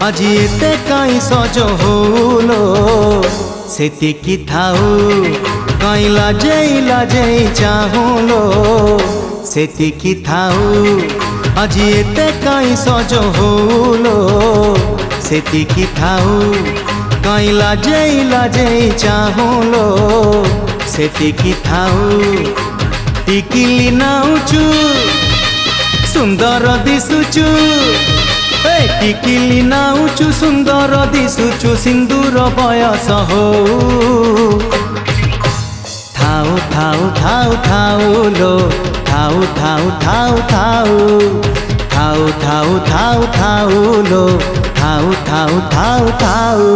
आज एते काई सज होलो सेतिकी थाऊ काई लाजे चाहुलो सेतिकी थाऊ आज एते काई सज होलो सेतिकी थाऊ काई लाजे चाहुलो सेतिकी थाऊ टिकिली नाउचु सुंदर दिसुचु टिकिली नाउचु सुंदर दिसुचु सिंदूर बयस हो थाऊ थाऊ थाऊ थाऊ लो थाऊ थाऊ थाऊ थाऊ थाऊ थाऊ थाऊ थाऊ लो थाऊ थाऊ थाऊ थाऊ।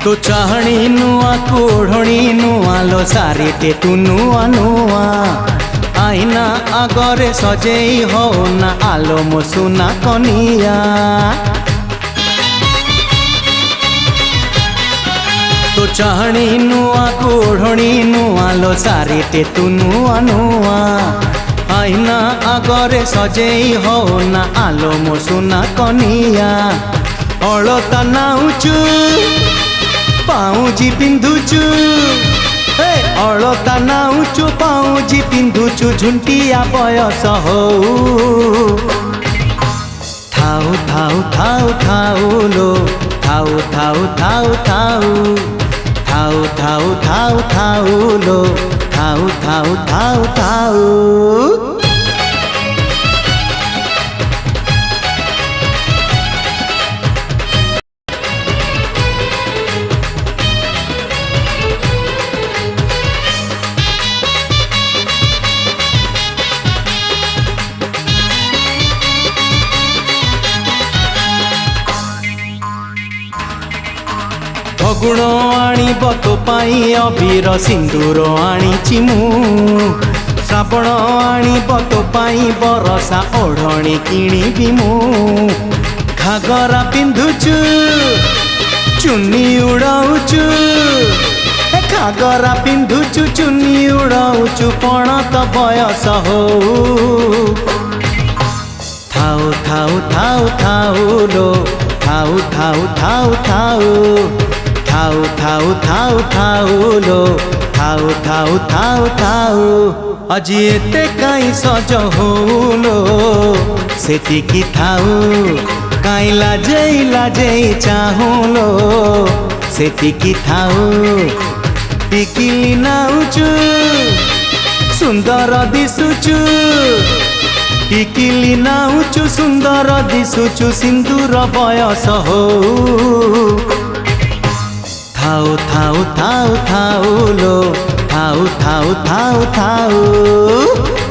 तो चाहणी नुआ कोढ़णी नुआ लो सारीटे तू नुआ नुआ आईना आगरे सजेई हो ना आलो मो सुना कनिया तो चाहणी नुआ कोढ़णी नुआ लो सारीटे तू नुआ नुआ आईना आगरे सजेई हो ना आलो मो सुना कनिया अलता नाउचु पाऊजी पिंधुचु अलता नाउचु पाऊजी पिंधुचु झुंटिया बयस हो थाऊ थाऊ थाऊ थाऊ लो थाऊ थाऊ थाऊ थाऊ थाऊ थाऊ थाऊ थाऊ लो थाऊ थाऊ थाऊ थाऊ। गुण आणिब तो पाई अबीर सिंदूर आनीची मु श्रावण आणिब तो पाई बरसा ओढ़णी किणीबी मु घागरा पिंधुचु चुन्नी उड़ाउचु घागरा पिंधुचु चुन्नी उड़ाउचु पणत बयस हो थाऊ थाऊ थाऊ थाऊ लो थाऊ थाऊ थाऊ थाऊ थाऊ थाऊ थाऊ थाऊ लो थाऊ थाऊ थाऊ थाऊ आज एते काई सज होलो सेतिकी थाऊ काई लाजे चाहुलो सेतिकी थाऊ टिकिली नाउचु सुंदर दिसुचु टिकिली नाउचु सुंदर दिसुचु सिंदूर बयस हो थाऊ थाऊ थाऊ थाऊ लो थाऊ थाऊ थाऊ थाऊ।